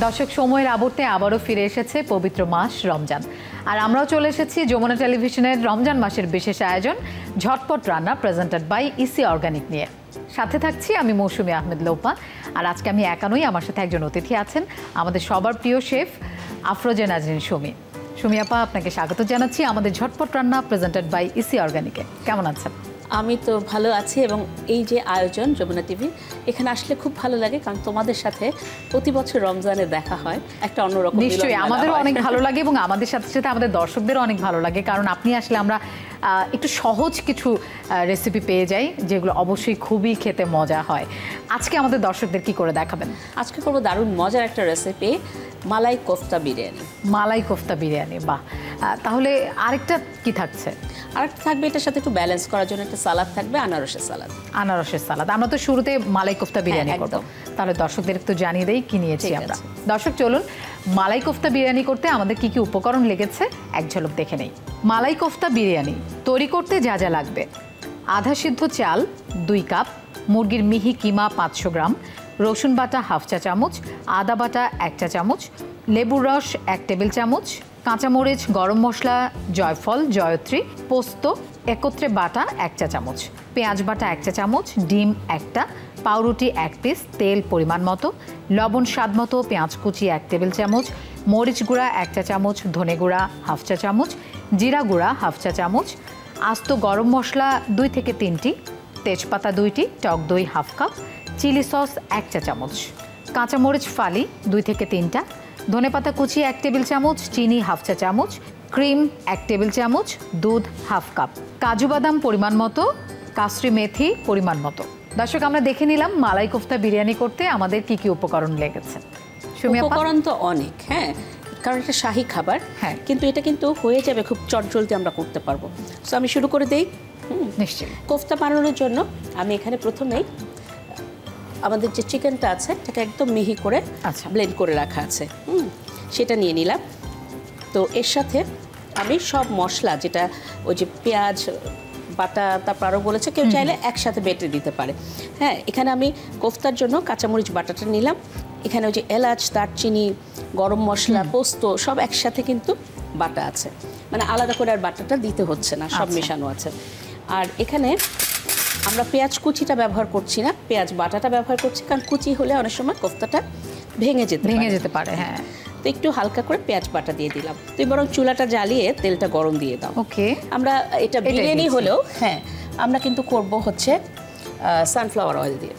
দর্শক সময়ের আবর্তে আবারও ফিরে এসেছে পবিত্র মাস রমজান, আর আমরাও চলে এসেছি যমুনা টেলিভিশনের রমজান মাসের বিশেষ আয়োজন ঝটপট রান্না প্রেজেন্টেড বাই ইসি অর্গানিক নিয়ে। সাথে থাকছি আমি মৌসুমী আহমেদ লোপা। আর আজকে আমি একা নই, আমার সাথে একজন অতিথি আছেন, আমাদের সবার প্রিয় শেফ আফরোজা নাজরিন সুমি। সুমি আপা, আপনাকে স্বাগত জানাচ্ছি আমাদের ঝটপট রান্না প্রেজেন্টেড বাই ইসি অর্গানিকে। কেমন আছেন? আমি তো ভালো আছি, এবং এই যে আয়োজন যমুনা টিভি, এখানে আসলে খুব ভালো লাগে, কারণ তোমাদের সাথে প্রতি বছর রমজানে দেখা হয়, একটা অন্যরকম। নিশ্চয়ই আমাদেরও অনেক ভালো লাগে, এবং আমাদের সাথে সাথে আমাদের দর্শকদেরও অনেক ভালো লাগে, কারণ আপনি আসলে আমরা একটু সহজ কিছু রেসিপি পেয়ে যাই, যেগুলো অবশ্যই খুবই খেতে মজা হয়। আজকে আমাদের দর্শকদের কি করে দেখাবেন? আজকে করবো দারুণ মজার একটা রেসিপি, মালাই কোফতা বিরিয়ানি। মালাই কোফতা বিরিয়ানি, বাহ! তাহলে আরেকটা কি থাকছে? আরেকটা থাকবে এটার সাথে একটু ব্যালেন্স করার জন্য একটা সালাদ থাকবে, আনারসের সালাদ। আনারসের সালাদ। আমরা তো শুরুতে মালাই কোফতা বিরিয়ানি করব, তাহলে দর্শকদের একটু জানিয়ে দেই কি নিয়েছি আমরা। দর্শক চলুন, মালাই কোফতা বিরিয়ানি করতে আমাদের কি কি উপকরণ লেগেছে এক ঝলক দেখে নেই। মালাই কোফতা বিরিয়ানি তৈরি করতে যা যা লাগবে: আধা সিদ্ধ চাল 2 কাপ, মুরগির মিহি কিমা 500 গ্রাম, রসুন বাটা হাফ চা চামচ, আদা বাটা 1 চা চামচ, লেবুর রস 1 টেবিল চামচ, কাঁচামরিচ, গরম মশলা, জয়ফল, জয়ত্রী, পোস্ত একত্রে বাটা 1 চা চামচ, পেঁয়াজ বাটা 1 চা চামচ, ডিম 1টা, পাউরুটি 1 পিস, তেল পরিমাণ মতো, লবণ স্বাদ মতো, পেঁয়াজ কুচি 1 টেবিল চামচ, মরিচ গুঁড়া 1 চা চামচ, ধনে গুঁড়া হাফ চা চামচ, জিরা গুঁড়া হাফ চা চামচ, আস্ত গরম মশলা 2 থেকে 3টি, তেজপাতা 2টি, টক দই হাফ কাপ, চিলি সস 1 চা চামচ, কাঁচামরিচ ফালি 2 থেকে 3টা, ধনেপাতা কুচি 1 টেবিল চামচ, চিনি হাফ চা চামচ, ক্রিম 1 টেবিল চামচ, দুধ হাফ কাপ, কাজু বাদাম পরিমাণ মতো, কাসরি মেথি পরিমাণ মতো। দর্শক, আমরা দেখে নিলাম মালাই কোফতা বিরিয়ানি করতে আমাদের কি কি উপকরণ লেগেছে। উপকরণ তো অনেক, হ্যাঁ, কারণ এটা শাহী খাবার, হ্যাঁ, কিন্তু এটা কিন্তু হয়ে যাবে খুব চটজলদি, আমরা করতে পারবো। তো আমি শুরু করে দেই। নিশ্চয়ই। কোফতা বানানোর জন্য আমি এখানে প্রথমেই আমাদের যে চিকেনটা আছে এটাকে একদম মিহি করে ব্লেন্ড করে রাখা আছে, সেটা নিয়ে নিলাম। তো এর সাথে আমি সব মশলা, যেটা ওই যে পেঁয়াজ বাটা, তারপর আরও বলেছে কেউ চাইলে একসাথে বেটে দিতে পারে, হ্যাঁ। এখানে আমি কোফতার জন্য কাঁচামরিচ বাটাটা নিলাম। এখানে ওই যে এলাচ, দারচিনি, গরম মশলা, পোস্ত সব একসাথে কিন্তু বাটা আছে, মানে আলাদা করে আর বাটাটা দিতে হচ্ছে না, সব মেশানো আছে। আর এখানে আমরা পেঁয়াজ কুচিটা ব্যবহার করছি না, পেঁয়াজ বাটাটা ব্যবহার করছি, কারণ কুচি হলে অনেক সময় কোফতাটা ভেঙে যেতে পারে, হ্যাঁ। তো একটু হালকা করে পেঁয়াজ বাটা দিয়ে দিলাম। তুই বরং চুলাটা জ্বালিয়ে তেলটা গরম দিয়ে দাও। ওকে। আমরা এটা বিরিয়ানি হলেও, হ্যাঁ, আমরা কিন্তু করব হচ্ছে সানফ্লাওয়ার অয়েল দিয়ে।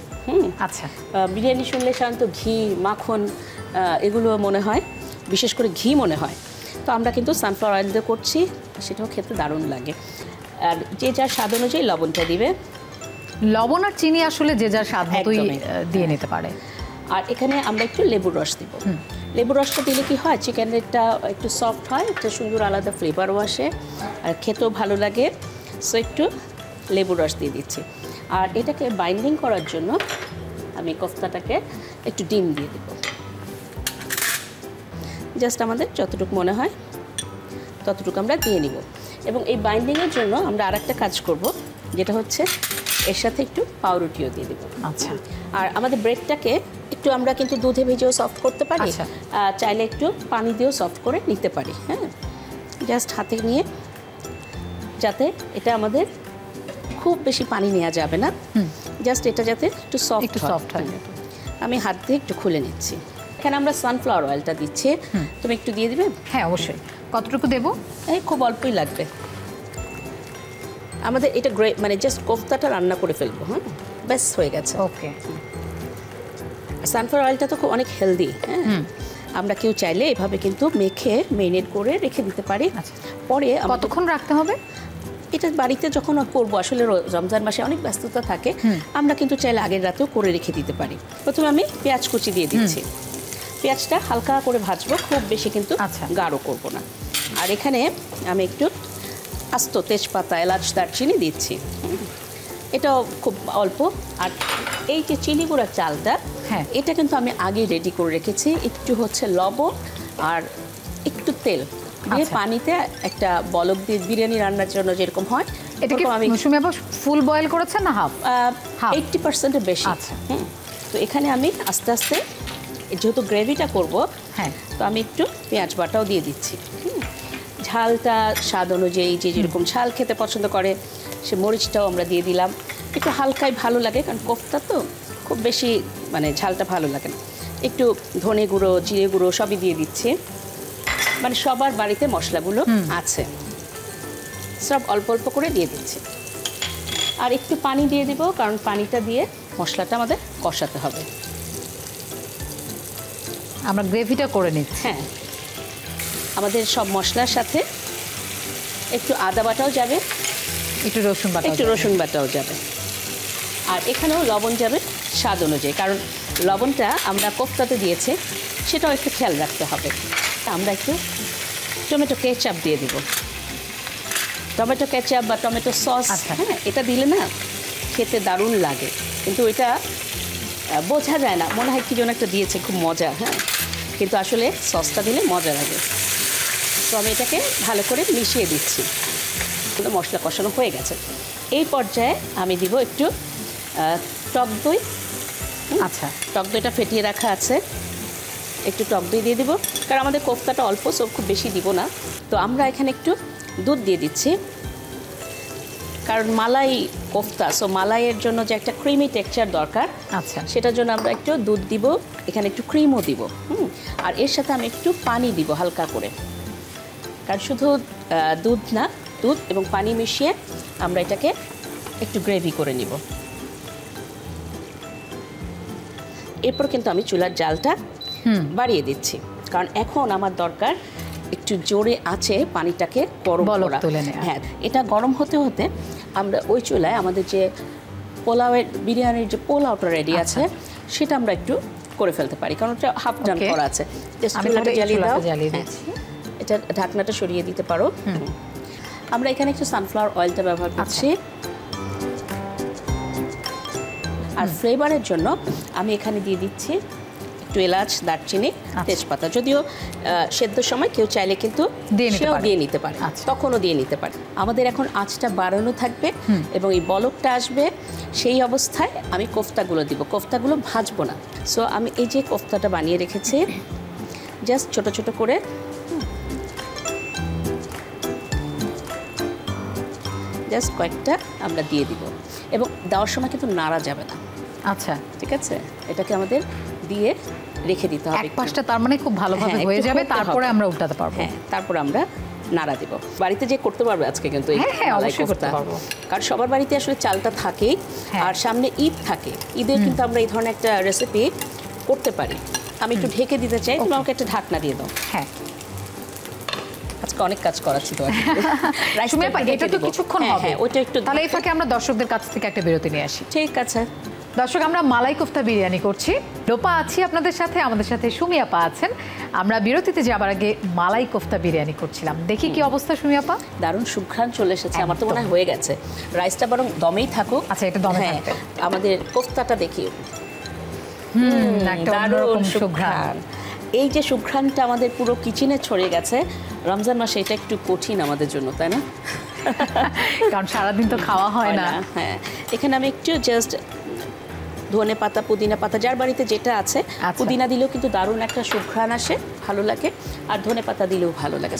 আচ্ছা। বিরিয়ানি শুনলে সাধারণত ঘি, মাখন এগুলো মনে হয়, বিশেষ করে ঘি মনে হয়, তো আমরা কিন্তু সানফ্লাওয়ার অয়েল দিয়ে করছি, সেটাও খেতে দারুণ লাগে। আর যে যার স্বাদ অনুযায়ী লবণটা দিবে। লবণ আর চিনি আসলে যে যার স্বাদ মতোই দিয়ে নিতে পারে। আর এখানে আমরা একটু লেবুর রস দিব। লেবুর রসটা দিলে কি হয়, চিকেনটা একটু সফট হয়, একটা সুন্দর আলাদা ফ্লেভারও আসে, আর খেতেও ভালো লাগে। সো একটু লেবুর রস দিয়ে দিচ্ছি। আর এটাকে বাইন্ডিং করার জন্য আমি কোফতাটাকে একটু ডিম দিয়ে দেব, জাস্ট আমাদের যতটুকু মনে হয় ততটুকু আমরা দিয়ে নিব। এবং এই বাইন্ডিংয়ের জন্য আমরা আরেকটা কাজ করব, যেটা হচ্ছে এর সাথে একটু পাউরুটিও দিয়ে দেব। আচ্ছা। আর আমাদের ব্রেডটাকে একটু আমরা কিন্তু দুধে ভেজেও সফট করতে পারি, চাইলে একটু পানি দিয়েও সফট করে নিতে পারি, হ্যাঁ। জাস্ট হাতে নিয়ে, যাতে এটা আমাদের খুব বেশি পানি নেওয়া যাবে না, জাস্ট এটা যাতে একটু সফট হয়। আমি হাত দিয়ে একটু খুলে নিচ্ছি। এখানে আমরা সানফ্লাওয়ার অয়েলটা দিচ্ছি, তুমি একটু দিয়ে দিবে? হ্যাঁ, অবশ্যই। কতটুকু দেব? এই খুব অল্পই লাগবে। আমাদের এটা মানে জাস্ট কোফতাটা রান্না করে ফেলবো, হ্যাঁ, ব্যাস হয়ে গেছে। ওকে। সানফ্লাওয়ার অয়েলটা তো খুব অনেক হেলদি, হ্যাঁ। আমরা কেউ চাইলে এভাবে কিন্তু মেখে মেরিনেট করে রেখে দিতে পারি। পরে কতক্ষণ রাখতে হবে? এটা বাড়িতে যখন করবো, আসলে রমজান মাসে অনেক ব্যস্ততা থাকে, আমরা কিন্তু চাইলে আগের রাতেও করে রেখে দিতে পারি। প্রথমে আমি পেঁয়াজ কুচি দিয়ে দিচ্ছি। পেঁয়াজটা হালকা করে ভাজবো, খুব বেশি কিন্তু গাঢ় করব না। আর এখানে আমি একটু আস্ত তেজপাতা, এলাচ, দারচিনি দিচ্ছি, এটাও খুব অল্প। আর এই যে চিনি গুঁড়া চালটা, হ্যাঁ, এটা কিন্তু আমি আগে রেডি করে রেখেছি। একটু হচ্ছে লবণ আর একটু তেল দিয়ে পানিতে একটা বলক দিয়ে বিরিয়ানি রান্নার জন্য যেরকম হয়, এটাকে আমি ফুল বয়েল করেছেন না হাফ? 80% বেশি। তো এখানে আমি আস্তে আস্তে যেহেতু গ্রেভিটা করব, হ্যাঁ, তো আমি একটু পেঁয়াজ বাটাও দিয়ে দিচ্ছি। ঝালটা স্বাদ অনুযায়ী যে যেরকম ঝাল খেতে পছন্দ করে সে মরিচটাও আমরা দিয়ে দিলাম। একটু হালকাই ভালো লাগে, কারণ কোফতা তো খুব বেশি মানে ঝালটা ভালো লাগে না। একটু ধনে গুঁড়ো, জিরে গুঁড়ো সবই দিয়ে দিচ্ছি। মানে সবার বাড়িতে মশলাগুলো আছে, সব অল্প অল্প করে দিয়ে দিচ্ছি। আর একটু পানি দিয়ে দিব, কারণ পানিটা দিয়ে মশলাটা আমাদের কষাতে হবে। আমরা গ্রেভিটা করে নিচ্ছি। হ্যাঁ, আমাদের সব মশলার সাথে একটু আদা বাটাও যাবে, একটু রসুন বাটা, একটু রসুন বাটাও যাবে, আর এখানেও লবণ যাবে স্বাদ অনুযায়ী, কারণ লবণটা আমরা কোফতাতে দিয়েছি, সেটাও একটু খেয়াল রাখতে হবে। আমরা একটু টমেটো কেচাপ দিয়ে দিব। টমেটো কেচাপ বা টমেটো সস, হ্যাঁ, এটা দিলে না খেতে দারুণ লাগে, কিন্তু এটা বোঝা যায় না, মনে হয় কি যেন একটা দিয়েছে, খুব মজা। হ্যাঁ, কিন্তু আসলে সসটা দিলে মজা লাগে। তো আমি এটাকে ভালো করে মিশিয়ে দিচ্ছি। কিন্তু মশলা কষানো হয়ে গেছে। এই পর্যায়ে আমি দিব একটু টক দই। আচ্ছা, টক দইটা ফেটিয়ে রাখা আছে, একটু টক দই দিয়ে দিব, কারণ আমাদের কোফতাটা অল্প, সব খুব বেশি দিব না। তো আমরা এখানে একটু দুধ দিয়ে দিচ্ছি, কারণ মালাই কোফতা, সো মালাইয়ের জন্য যে একটা ক্রিমি টেক্সচার দরকার, আচ্ছা, সেটার জন্য আমরা একটু দুধ দিব, এখানে একটু ক্রিমও দিব। আর এর সাথে আমি একটু পানি দিব হালকা করে, কারণ শুধু দুধ না, দুধ এবং পানি মিশিয়ে আমরা এটাকে একটু গ্রেভি করে নিব। এরপর কিন্তু আমি চুলার জালটা বাড়িয়ে দিচ্ছি, কারণ এখন আমার দরকার একটু জোরে আছে পানিটাকে গরম করা। হ্যাঁ, এটা গরম হতে হতে আমরা ওই চুলায় আমাদের যে পোলাওয়ের বিরিয়ানির যে পোলাওটা রেডি আছে সেটা আমরা একটু করে ফেলতে পারি, কারণ ওটা হাফ ডান করা আছে। চুলাটা জ্বালিয়ে দাও, এটা ঢাকনাটা সরিয়ে দিতে পারো। আমরা এখানে একটু সানফ্লাওয়ার অয়েলটা ব্যবহার করছি। আর ফ্লেভারের জন্য আমি এখানে দিয়ে দিচ্ছি একটু এলাচ, দারচিনি, তেজপাতা। যদিও সেদ্ধর সময় কেউ চাইলে কিন্তু সেও দিয়ে নিতে পারে, তখনও দিয়ে নিতে পারে। আমাদের এখন আঁচটা বাড়ানো থাকবে এবং এই বলকটা আসবে, সেই অবস্থায় আমি কোফতাগুলো দিব। কোফতাগুলো ভাজবো না। সো আমি এই যে কোফতাটা বানিয়ে রেখেছি, জাস্ট ছোট ছোট করে জাস্ট কয়েকটা আমরা দিয়ে দিব, এবং দেওয়ার সময় কিন্তু নাড়া যাবে না। আচ্ছা, ঠিক আছে, এটাকে আমাদের দিয়ে রেখে দিতে হবে। এক পাশটা তার মানে খুব ভালোভাবে হয়ে যাবে, তারপরে আমরা উল্টাতে পারবো। হ্যাঁ, তারপর আমরা নাড়া দেব। বাড়িতে যে করতে পারবে আজকে কিন্তু এই মালাই কোফতা, কারণ সবার বাড়িতে আসলে চালটা থাকেই, আর সামনে ঈদ থাকে। ঈদের কিন্তু আমরা এই ধরনের একটা রেসিপি করতে পারি। আমি একটু ঢেকে দিতে চাই, তুমি আমাকে একটা ঢাকনা দিয়ে দাও। হ্যাঁ, আজকে অনেক কাজ করাচ্ছি তো। এটা তো কিছুক্ষণ হবে, ওইটা একটু। তাহলে এই ফাঁকে আমরা দর্শকদের কাছ থেকে একটা বিরতি নিয়ে আসি। ঠিক আছে দর্শক, আমরা মালাই কোফতা বিরিয়ানি করছি। লোপা আছি আপনাদের সাথে, আমাদের সাথে সুমি আপা আছেন। আমরা বিরতিতে যাবার আগে মালাই কোফতা বিরিয়ানি করছিলাম, দেখি কি অবস্থা সুমি আপা। দারুণ সুঘ্রাণ চলে এসেছে, আমার তো মনে হয় হয়ে গেছে। রাইসটা বরং দমেই থাকুক। আচ্ছা, এটা দমে থাকবে। আমাদের কোফতাটা দেখি, দারুণ সুঘ্রাণ। এই যে সুঘ্রাণটা আমাদের পুরো কিচেনে ছড়িয়ে গেছে। রমজান মাসে এটা একটু কঠিন আমাদের জন্য, তাই না? কারণ সারাদিন তো খাওয়া হয় না। হ্যাঁ, এখানে আমি একটু জাস্ট ধনে পাতা, পুদিনা পাতা, যার বাড়িতে যেটা আছে, পুদিনা দিলেও কিন্তু দারুণ একটা সুঘ্রাণ আসে, ভালো লাগে। আর ধনে পাতা দিলেও ভালো লাগে।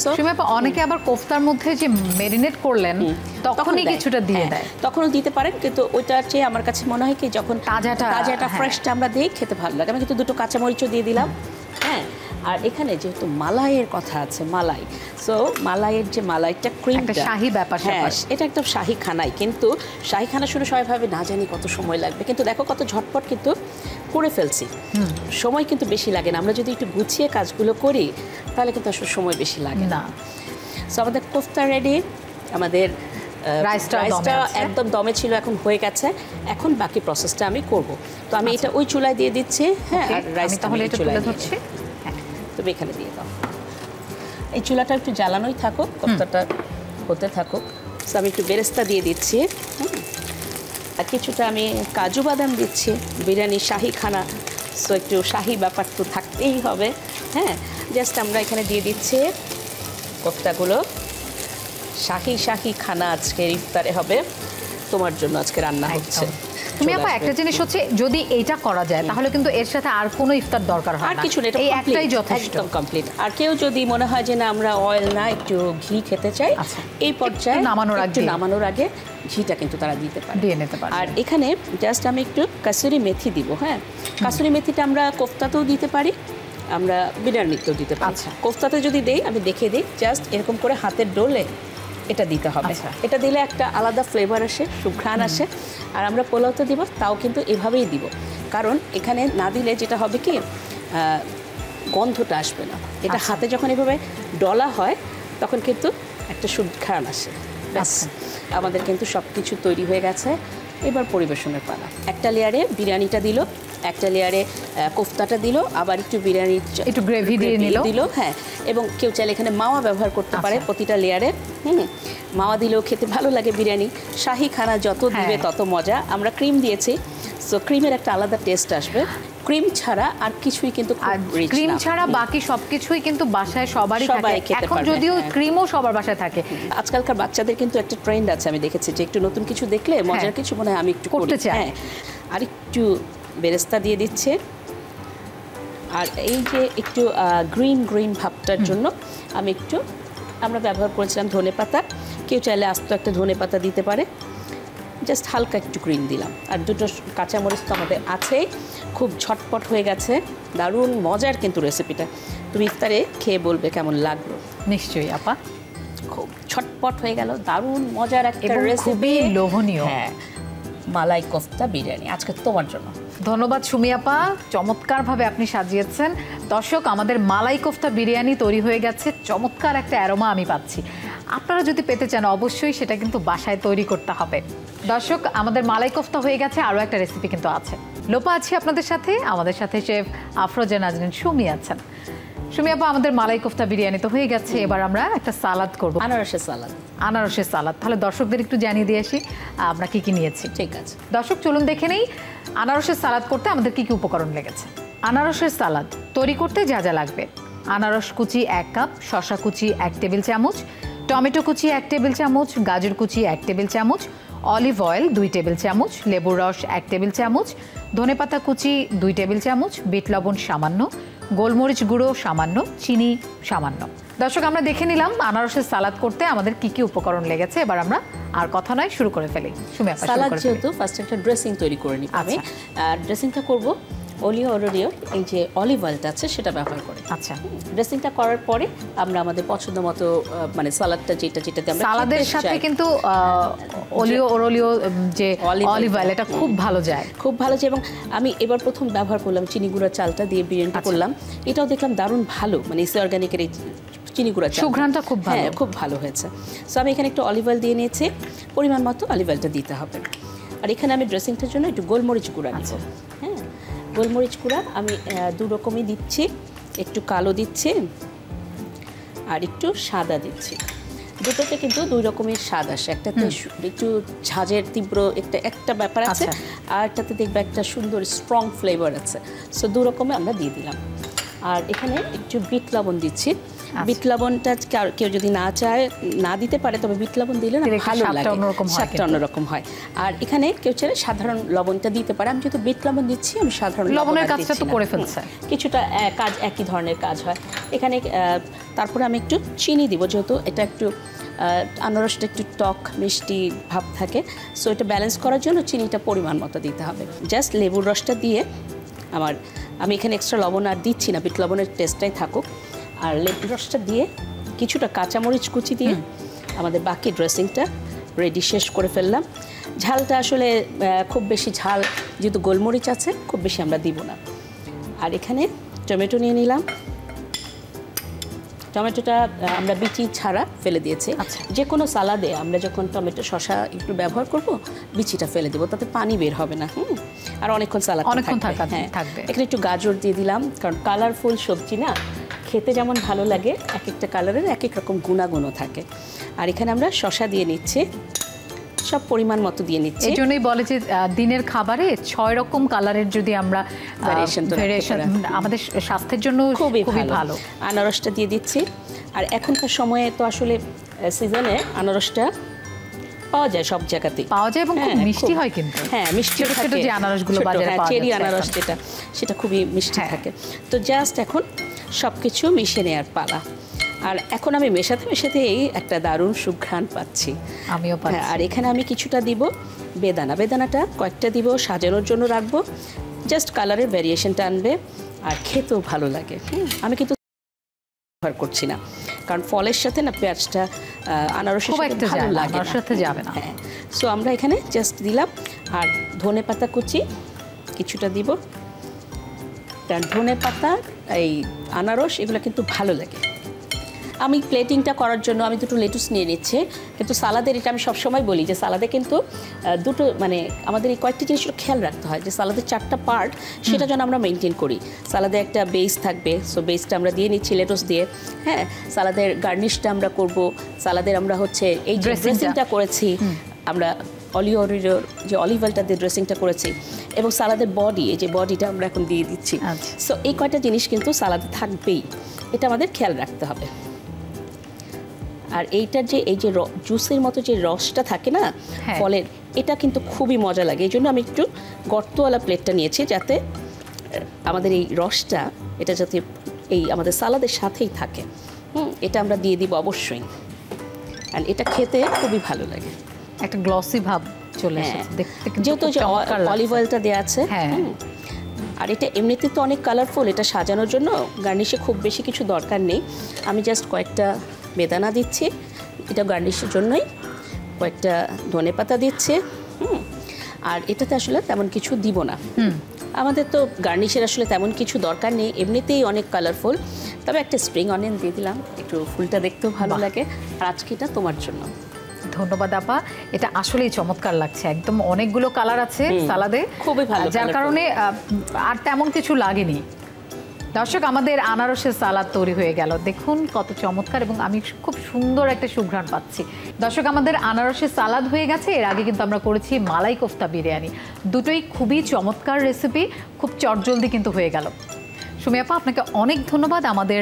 অনেকে আবার কোফতার মধ্যে যে মেরিনেট করলেন তখনই কিছুটা দিয়ে দেয়, তখনও দিতে পারেন, কিন্তু ওইটার চেয়ে আমার কাছে মনে হয় কি যখন তাজাটা ফ্রেশটা আমরা দিই, খেতে ভালো লাগে। আমি কিন্তু দুটো কাঁচামরিচও দিয়ে দিলাম। হ্যাঁ, আর এখানে যেহেতু মালাইয়ের কথা আছে, মালাই, সো মালাইয়ের যে মালাইটা ক্রিমটা, শাহী ব্যাপার, এটা একদম শাহী খানাই। কিন্তু শাহী খানা শুনে সবাই ভাবে না জানি কত সময় লাগবে, কিন্তু দেখো কত ঝটপট কিন্তু করে ফেলছি। সময় কিন্তু বেশি লাগে না, আমরা যদি একটু গুছিয়ে কাজগুলো করি তাহলে কিন্তু আসলে সময় বেশি লাগে না। সো আমাদের কোফতা রেডি, আমাদের রাইসটা একদম দমে ছিল, এখন হয়ে গেছে। এখন বাকি প্রসেসটা আমি করব। তো আমি এটা ওই চুলায় দিয়ে দিচ্ছি। হ্যাঁ, আর রাইসটা তাহলে এটা তুলে ধরছি। তুমি এখানে দিয়ে দাও। এই চুলাটা একটু জ্বালানোই থাকুক, কোফতাটা হতে থাকুক। সো আমি একটু বেরেস্তা দিয়ে দিচ্ছি, আর কিছুটা আমি কাজু বাদাম দিচ্ছি। বিরিয়ানি শাহী খানা, সো একটু শাহী ব্যাপার তো থাকতেই হবে। হ্যাঁ, জাস্ট আমরা এখানে দিয়ে দিচ্ছি কোফতাগুলো। শাহী খানা আজকে ইফতারে হবে, তোমার জন্য আজকে রান্না হচ্ছে। তুমি আপা একটা জিনিস হচ্ছে যদি এইটা করা যায় তাহলে কিন্তু এর সাথে আর কোনো ইফতার দরকার হয় না, আর কিছু না, এটা এই একটাই যথেষ্ট, একদম কমপ্লিট। আর কেউ যদি মনে হয় যে না আমরা অয়েল না একটু ঘি খেতে চাই, এই পর্যায়ে নামানোর আগে ঘিটা কিন্তু তারা দিয়ে নিতে পারে। আর এখানে জাস্ট আমি একটু কাসুরি মেথি দিব। হ্যাঁ, কাসুরি মেথিটা আমরা কোফতাতেও দিতে পারি, আমরা বিরিয়ানিতেও দিতে পারি। কোফতাতে যদি দেই আমি দেখিয়ে দিই, জাস্ট এরকম করে হাতের ডোলে এটা দিতে হবে। এটা দিলে একটা আলাদা ফ্লেভার আসে, সুঘ্রাণ আসে। আর আমরা পোলাওতে দিব তাও কিন্তু এভাবেই দিব, কারণ এখানে না দিলে যেটা হবে কি গন্ধটা আসবে না। এটা হাতে যখন এভাবে ডলা হয় তখন কিন্তু একটা সুঘ্রাণ আসে। ব্যাস, আমাদের কিন্তু সব কিছু তৈরি হয়ে গেছে। এবার পরিবেশনের পালা। একটা লেয়ারে বিরিয়ানিটা দিল, একটা লেয়ারে কোফতাটা দিল, আবার একটু বিরিয়ানি একটু গ্রেভি দিয়ে দিল। হ্যাঁ, এবং কেউ চাইলে এখানে মাওয়া ব্যবহার করতে পারে প্রতিটা লেয়ারে। মাওয়া দিলেও খেতে ভালো লাগে বিরিয়ানি। শাহি খানা যত দিবে তত মজা। আমরা ক্রিম দিয়েছি, সো ক্রিমের একটা আলাদা টেস্ট আসবে। ক্রিম ছাড়া আর কিছুই কিন্তু ক্রিম ছাড়া বাকি সবকিছুই কিন্তু বাসায় সবারই থাকে। এখন যদিও ক্রিমও সবার বাসায় থাকে, আজকালকার বাচ্চাদের কিন্তু একটা ট্রেন্ড আছে, আমি দেখেছি যে একটু নতুন কিছু দেখলে মজার কিছু মনে হয় আমি একটু করতে চাই। হ্যাঁ, আর একটু বেরেস্তা দিয়ে দিচ্ছে। আর এই যে একটু গ্রিন ভাবটার জন্য আমরা ব্যবহার করেছিলাম ধনেপাতা। কেউ চাইলে আস্ত একটা ধনেপাতা দিতে পারে। জাস্ট হালকা একটু গ্রিন দিলাম। আর দুটো কাঁচামরিচ তো আমাদের আছেই। খুব ঝটপট হয়ে গেছে, দারুণ মজার কিন্তু রেসিপিটা। তুমি ইফতারে খেয়ে বলবে কেমন লাগলো। নিশ্চয়ই আপা, খুব ঝটপট হয়ে গেল, দারুণ মজার একটা রেসিপি, খুবই লোভনীয়। হ্যাঁ, মালাই কোফতা বিরিয়ানি আজকে তোমার জন্য। ধন্যবাদ সুমি আপা, চমৎকারভাবে আপনি সাজিয়েছেন। দর্শক, আমাদের মালাই কোফতা বিরিয়ানি তৈরি হয়ে গেছে। চমৎকার একটা অ্যারোমা আমি পাচ্ছি। আপনারা যদি পেতে চান অবশ্যই সেটা কিন্তু বাসায় তৈরি করতে হবে। দর্শক, আমাদের মালাই কোফতা হয়ে গেছে, আরও একটা রেসিপি কিন্তু আছে। লোপা আছি আপনাদের সাথে, আমাদের সাথে শেফ আফরোজা নাজনীন সুমি আছেন। সুমি আপা, আমাদের মালাই কোফতা বিরিয়ানি তো হয়ে গেছে, এবার আমরা একটা সালাদ করব, আনারসের সালাদ। তাহলে দর্শকদের একটু জানিয়ে দিয়ে আসি আমরা কি কি নিয়েছি। ঠিক আছে দর্শক, চলুন দেখে নেই আনারসের সালাদ করতে আমাদের কি কি উপকরণ লেগেছে। আনারসের সালাদ তৈরি করতে যা যা লাগবে: আনারস কুচি 1 কাপ, শসা কুচি 1 টেবিল চামচ, টমেটো কুচি 1 টেবিল চামচ, গাজর কুচি 1 টেবিল চামচ, অলিভ অয়েল 2 টেবিল চামচ, লেবুর রস 1 টেবিল চামচ, ধনেপাতা কুচি 2 টেবিল চামচ, বিট লবণ সামান্য, গোলমরিচ গুঁড়ো সামান্য, চিনি সামান্য। দর্শক, আমরা দেখে নিলাম আনারসের সালাদ করতে আমাদের কি কি উপকরণ লেগেছে। এবার আমরা আর কথা নয়, শুরু করে ফেলি। সুমি আপা, সালাদ যেহেতু ফার্স্ট একটা ড্রেসিং তৈরি করে নিই। আমি ড্রেসিংটা করব অলিও এই যে অলিভ অয়েলটা আছে সেটা ব্যবহার করে। আচ্ছা, ড্রেসিংটা করার পরে আমরা আমাদের পছন্দ মতো মানে সালাদটা যেটাতে আমরা সালাদের সাথে কিন্তু অলিও যে অলিভ অয়েল এটা খুব ভালো যায়, এবং আমি এবার প্রথম ব্যবহার করলাম চিনি গুঁড়া চালটা দিয়ে বিরিয়ানিটা করলাম। এটাও দেখলাম দারুণ ভালো, মানে ইসে অর্গানিকের এই চিনি গুঁড়া চাল, সুঘ্রাণটা খুব ভালো, খুব ভালো হয়েছে। সো আমি এখানে একটু অলিভ অয়েল দিয়ে নিয়েছি, পরিমাণ মতো অলিভ অয়েলটা দিতে হবে। আর এখানে আমি ড্রেসিংটার জন্য একটু গোলমরিচ গুঁড়া নিব। হ্যাঁ, গোলমরিচ গুঁড়া আমি 2 রকমই দিচ্ছি, একটু কালো দিচ্ছি আর একটু সাদা দিচ্ছি। দুটোতে কিন্তু 2 রকমের স্বাদ আসে। একটাতে একটু ঝাঁঝের তীব্র একটা ব্যাপার আছে, আর একটাতে দেখবে একটা সুন্দর স্ট্রং ফ্লেভার আছে। সো 2 রকমে আমরা দিয়ে দিলাম। আর এখানে একটু বিট লবণ দিচ্ছি। বিট লবণটা কেউ যদি না চায় না দিতে পারে, তবে বিট লবণ দিলে না ভালো লাগে, স্বাদটা অন্যরকম হয়। আর এখানে কেউ চাইলে সাধারণ লবণটা দিতে পারে। আমি যেহেতু বিট লবণ দিচ্ছি, আমি সাধারণ লবণের কাজটা তো করে ফেলছে, কিছুটা কাজ একই ধরনের কাজ হয় এখানে। তারপরে আমি একটু চিনি দিব, যেহেতু এটা একটু আনারসটা একটু টক মিষ্টি ভাব থাকে। সো এটা ব্যালেন্স করার জন্য চিনিটা পরিমাণ মতো দিতে হবে। জাস্ট লেবুর রসটা দিয়ে আমি এখানে এক্সট্রা লবণ আর দিচ্ছি না, বিট লবণের টেস্টটাই থাকুক। আর লেবুর রসটা দিয়ে কিছুটা কাঁচামরিচ কুচি দিয়ে আমাদের বাকি ড্রেসিংটা রেডি শেষ করে ফেললাম। ঝালটা আসলে খুব বেশি ঝাল, যেহেতু গোলমরিচ আছে, খুব বেশি আমরা দিব না। আর এখানে টমেটো নিয়ে নিলাম। টমেটোটা আমরা বিচি ছাড়া ফেলে দিয়েছি। যে কোনো সালাদে আমরা যখন টমেটো শসা একটু ব্যবহার করব, বিচিটা ফেলে দেবো, তাতে পানি বের হবে না। আর অনেকক্ষণ সালাদ থাকবে। এখানে একটু গাজর দিয়ে দিলাম, কারণ কালারফুল সবজি না খেতে যেমন ভালো লাগে, এক একটা কালারের এক এক রকম গুণাগুণও থাকে। আর এখানে আমরা শসা দিয়ে নিচ্ছি, সব পরিমাণ মতো দিয়ে নিচ্ছি। এই জন্যই বলে যে দিনের খাবারে 6 রকম কালারের যদি আমরা ভেরিয়েশন, আমাদের স্বাস্থ্যের জন্য খুবই ভালো। আনারসটা দিয়ে দিচ্ছি। আর এখনকার সময়ে তো আসলে সিজনে আনারসটা পাওয়া যায় সব জায়গাতেই, পাওয়া যায় এবং খুব মিষ্টি হয় কিন্তু। হ্যাঁ, মিষ্টি ছোট ছোট যে আনারসগুলো বাজারে পাওয়া যায়, চেরি আনারস যেটা, সেটা খুবই মিষ্টি থাকে। তো জাস্ট এখন সবকিছু মিশিয়ে নেওয়ার পালা। আর এখন আমি মেশাতে মেশাতেই একটা দারুণ সুঘ্রাণ পাচ্ছি। আমিও পাচ্ছি। আর এখানে আমি কিছুটা দিব বেদানা, বেদানাটা কয়েকটা দিব, সাজানোর জন্য রাখবো, জাস্ট কালারের ভ্যারিয়েশনটা আনবে আর খেতেও ভালো লাগে। আমি কিন্তু ব্যবহার করছি না, কারণ ফলের সাথে না পেঁয়াজটা আনারসের সাথে ভালো লাগে না, সাথে যাবে না। হ্যাঁ, সো আমরা এখানে জাস্ট দিলাম। আর ধনে পাতা কুচি কিছুটা দিব, কারণ ধনে পাতা এই আনারস এগুলো কিন্তু ভালো লাগে। আমি প্লেটিংটা করার জন্য আমি দুটো লেটুস নিয়ে নিচ্ছি, কিন্তু সালাদের এটা আমি সবসময় বলি যে সালাদে কিন্তু দুটো মানে আমাদের এই কয়েকটি জিনিসগুলো খেয়াল রাখতে হয়, যে সালাদের 4টা পার্ট সেটা যেন আমরা মেনটেন করি। সালাদে একটা বেস থাকবে, সো বেসটা আমরা দিয়ে নিচ্ছি লেটুস দিয়ে। হ্যাঁ, সালাদের গার্নিশটা আমরা করব, সালাদের আমরা হচ্ছে এই ড্রেসিংটা করেছি আমরা অলিভের যে অলিভ অয়েলটা দিয়ে ড্রেসিংটা করেছি, এবং সালাদের বডি, এই যে বডিটা আমরা এখন দিয়ে দিচ্ছি। সো এই কয়টা জিনিস কিন্তু সালাদে থাকবেই, এটা আমাদের খেয়াল রাখতে হবে। আর এইটার যে এই যে জুসের মতো যে রসটা থাকে না ফলের, এটা কিন্তু খুবই মজা লাগে। এই জন্য আমি একটু গর্তওয়ালা প্লেটটা নিয়েছি, যাতে আমাদের এই রসটা এটা যাতে এই আমাদের সালাদের সাথেই থাকে। এটা আমরা দিয়ে দিব অবশ্যই, আর এটা খেতে খুবই ভালো লাগে, একটা গ্লসি ভাব চলে এসেছে দেখতে, যেহেতু যে অলিভ অয়েলটা দেওয়া আছে। আর এটা এমনিতে তো অনেক কালারফুল, এটা সাজানোর জন্য গার্নিশে খুব বেশি কিছু দরকার নেই। আমি জাস্ট কয়েকটা বেদানা দিচ্ছি, এটা গার্নিশের জন্যই, কয়েকটা ধনে পাতা দিচ্ছে। আর এটাতে আসলে তেমন কিছু দিব না, আমাদের তো গার্নিশের আসলে তেমন কিছু দরকার নেই, এমনিতেই অনেক কালারফুল। তবে একটা স্প্রিং অনিয়ন দিয়ে দিলাম, একটু ফুলটা দেখতেও ভালো লাগে। আর আজকে এটা তোমার জন্য। ধন্যবাদ আপা, এটা আসলেই চমৎকার লাগছে, একদম অনেকগুলো কালার আছে সালাদে, খুবই ভালো, যার কারণে আর তেমন কিছু লাগেনি। দর্শক, আমাদের আনারসের সালাদ তৈরি হয়ে গেল, দেখুন কত চমৎকার, এবং আমি খুব সুন্দর একটা সুঘ্রাণ পাচ্ছি। দর্শক, আমাদের আনারসের সালাদ হয়ে গেছে। এর আগে কিন্তু আমরা করেছি মালাই কোফতা বিরিয়ানি, দুটোই খুবই চমৎকার রেসিপি, খুব চটজলদি কিন্তু হয়ে গেল। সুমি আপা, আপনাকে অনেক ধন্যবাদ আমাদের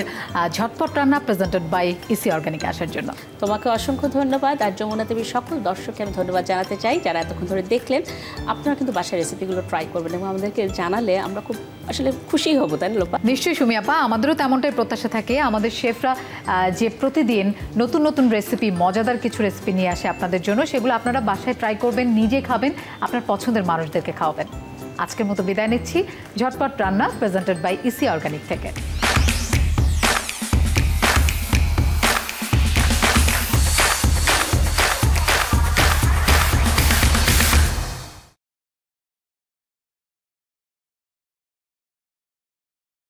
ঝটপট রান্না প্রেজেন্টেড বাই ইসি অর্গানিক আসার জন্য। তোমাকে অসংখ্য ধন্যবাদ। আর যমুনা টিভির সকল দর্শককে আমি ধন্যবাদ জানাতে চাই, যারা এতক্ষণ ধরে দেখলেন। আপনারা কিন্তু বাসায় রেসিপিগুলো ট্রাই করবেন এবং আমাদেরকে জানালে আমরা খুব আসলে খুশি হব, তাই না লোপা? নিশ্চয়ই সুমি আপা, আমাদেরও তেমনটাই প্রত্যাশা থাকে। আমাদের শেফরা যে প্রতিদিন নতুন নতুন রেসিপি, মজাদার কিছু রেসিপি নিয়ে আসে আপনাদের জন্য, সেগুলো আপনারা বাসায় ট্রাই করবেন, নিজে খাবেন, আপনার পছন্দের মানুষদেরকে খাওয়াবেন। আজকের মতো বিদায় নিচ্ছি ঝটপট রান্না প্রেজেন্টেড বাই ইসি অর্গানিক থেকে।